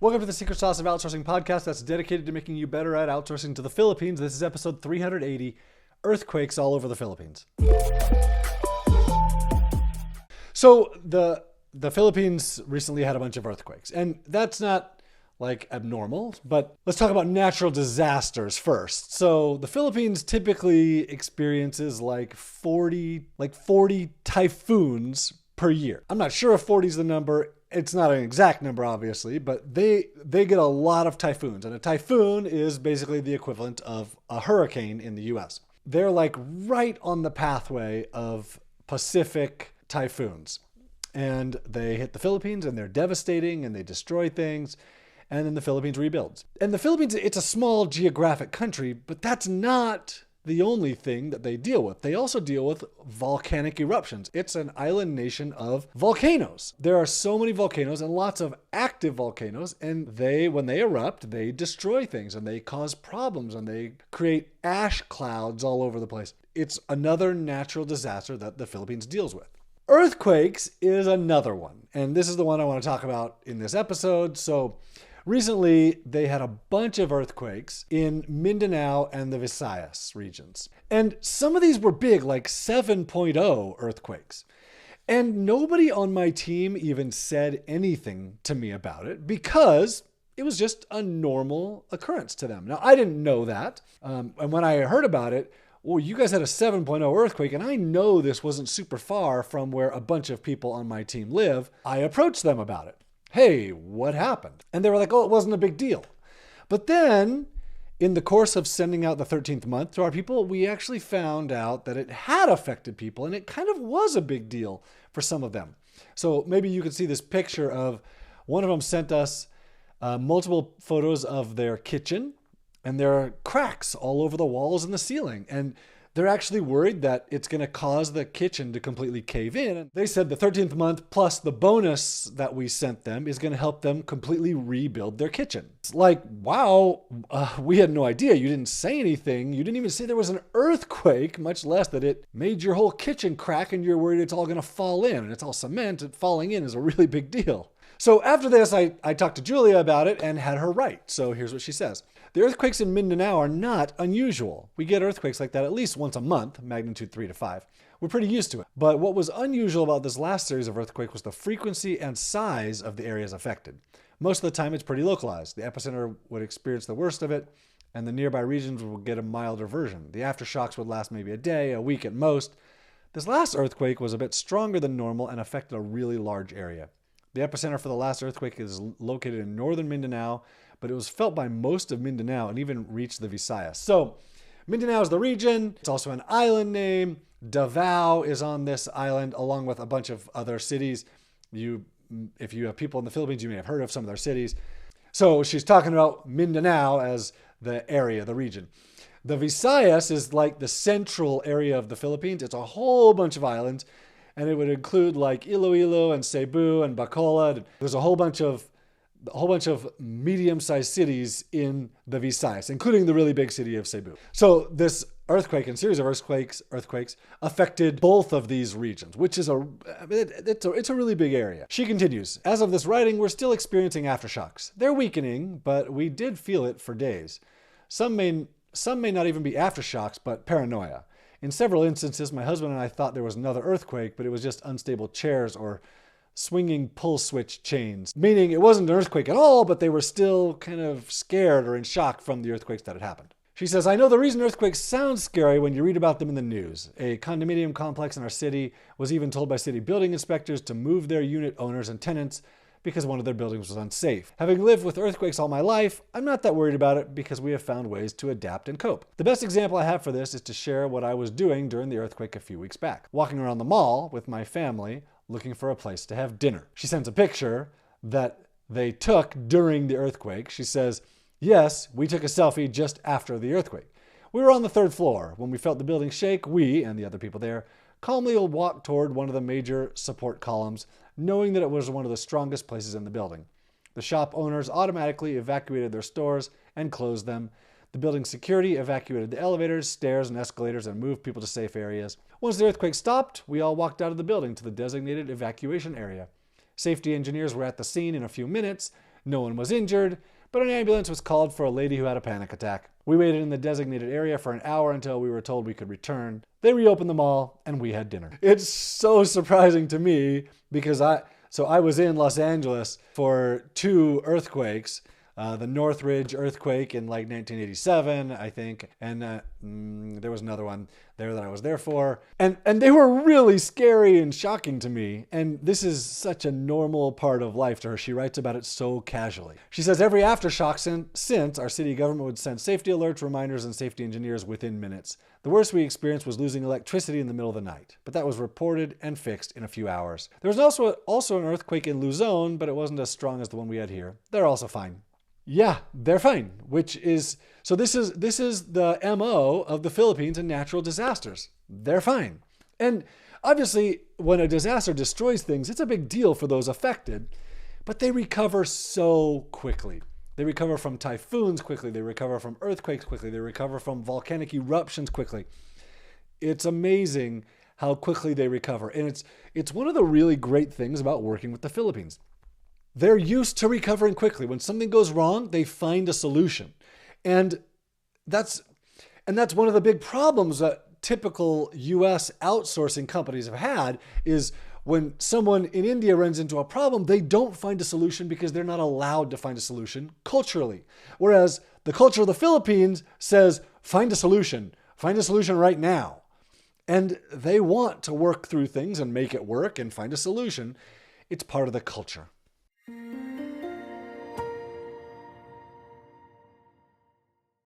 Welcome to the Secret Sauce of Outsourcing podcast that's dedicated to making you better at outsourcing to the Philippines. This is episode 380, Earthquakes All Over the Philippines. So the Philippines recently had a bunch of earthquakes, and that's not like abnormal, but let's talk about natural disasters first. So the Philippines typically experiences like 40 typhoons per year. I'm not sure if 40 is the number. It's not an exact number, obviously, but they get a lot of typhoons. And a typhoon is basically the equivalent of a hurricane in the US. They're like right on the pathway of Pacific typhoons. And they hit the Philippines and they're devastating and they destroy things. And then the Philippines rebuilds. And the Philippines, it's a small geographic country, but that's not the only thing that they deal with. They also deal with volcanic eruptions. It's an island nation of volcanoes. There are so many volcanoes and lots of active volcanoes, and when they erupt, they destroy things and they cause problems and they create ash clouds all over the place. It's another natural disaster that the Philippines deals with. Earthquakes is another one, and this is the one I want to talk about in this episode. So recently, they had a bunch of earthquakes in Mindanao and the Visayas regions. And some of these were big, like 7.0 earthquakes. And nobody on my team even said anything to me about it because it was just a normal occurrence to them. Now, I didn't know that. And when I heard about it, well, you guys had a 7.0 earthquake, and I know this wasn't super far from where a bunch of people on my team live. I approached them about it. Hey, what happened? And they were like, oh, it wasn't a big deal. But then in the course of sending out the 13th month to our people, we actually found out that it had affected people and it kind of was a big deal for some of them. So maybe you could see this picture of one of them sent us multiple photos of their kitchen, and there are cracks all over the walls and the ceiling. And they're actually worried that it's going to cause the kitchen to completely cave in. And they said the 13th month plus the bonus that we sent them is going to help them completely rebuild their kitchen. It's like, wow, we had no idea. You didn't say anything. You didn't even say there was an earthquake, much less that it made your whole kitchen crack and you're worried it's all going to fall in. And it's all cement, and falling in is a really big deal. So after this, I talked to Julia about it and had her write. So here's what she says. The earthquakes in Mindanao are not unusual. We get earthquakes like that at least once a month, magnitude 3 to 5. We're pretty used to it. But what was unusual about this last series of earthquakes was the frequency and size of the areas affected. Most of the time, it's pretty localized. The epicenter would experience the worst of it, and the nearby regions would get a milder version. The aftershocks would last maybe a day, a week at most. This last earthquake was a bit stronger than normal and affected a really large area. The epicenter for the last earthquake is located in northern Mindanao, but it was felt by most of Mindanao and even reached the Visayas. So Mindanao is the region. It's also an island name. Davao is on this island along with a bunch of other cities. If you have people in the Philippines, you may have heard of some of their cities. So she's talking about Mindanao as the area, the region. The Visayas is like the central area of the Philippines. It's a whole bunch of islands. And it would include like Iloilo and Cebu and Bacolod. There's a whole bunch of medium-sized cities in the Visayas, including the really big city of Cebu. So this earthquake and series of earthquakes affected both of these regions, which is it's a really big area. She continues, as of this writing, we're still experiencing aftershocks. They're weakening, but we did feel it for days. Some may not even be aftershocks, but paranoia. In several instances, my husband and I thought there was another earthquake, but it was just unstable chairs or swinging pull switch chains, meaning it wasn't an earthquake at all, but they were still kind of scared or in shock from the earthquakes that had happened. She says, I know the reason earthquakes sound scary when you read about them in the news. A condominium complex in our city was even told by city building inspectors to move their unit owners and tenants because one of their buildings was unsafe. Having lived with earthquakes all my life, I'm not that worried about it because we have found ways to adapt and cope. The best example I have for this is to share what I was doing during the earthquake a few weeks back. Walking around the mall with my family, looking for a place to have dinner. She sends a picture that they took during the earthquake. She says, yes, we took a selfie just after the earthquake. We were on the 3rd floor. When we felt the building shake, we, and the other people there, calmly walked toward one of the major support columns, knowing that it was one of the strongest places in the building. The shop owners automatically evacuated their stores and closed them. The building security evacuated the elevators, stairs, and escalators and moved people to safe areas. Once the earthquake stopped, we all walked out of the building to the designated evacuation area. Safety engineers were at the scene in a few minutes, No one was injured, but an ambulance was called for a lady who had a panic attack. We waited in the designated area for an hour until we were told we could return. They reopened the mall and we had dinner. It's so surprising to me because I was in Los Angeles for 2 earthquakes. The Northridge earthquake in like 1987, I think, and there was another one there that I was there for, and they were really scary and shocking to me. And this is such a normal part of life to her. She writes about it so casually. She says every aftershock since our city government would send safety alerts, reminders, and safety engineers within minutes. The worst we experienced was losing electricity in the middle of the night, but that was reported and fixed in a few hours. There was also an earthquake in Luzon, but it wasn't as strong as the one we had here. They're also fine. Yeah, they're fine, which is, so this is the MO of the Philippines and natural disasters. They're fine. And obviously, when a disaster destroys things, it's a big deal for those affected, but they recover so quickly. They recover from typhoons quickly. They recover from earthquakes quickly. They recover from volcanic eruptions quickly. It's amazing how quickly they recover. And it's one of the really great things about working with the Philippines. They're used to recovering quickly. When something goes wrong, they find a solution. And that's one of the big problems that typical US outsourcing companies have had is when someone in India runs into a problem, they don't find a solution because they're not allowed to find a solution culturally. Whereas the culture of the Philippines says, find a solution right now. And they want to work through things and make it work and find a solution. It's part of the culture.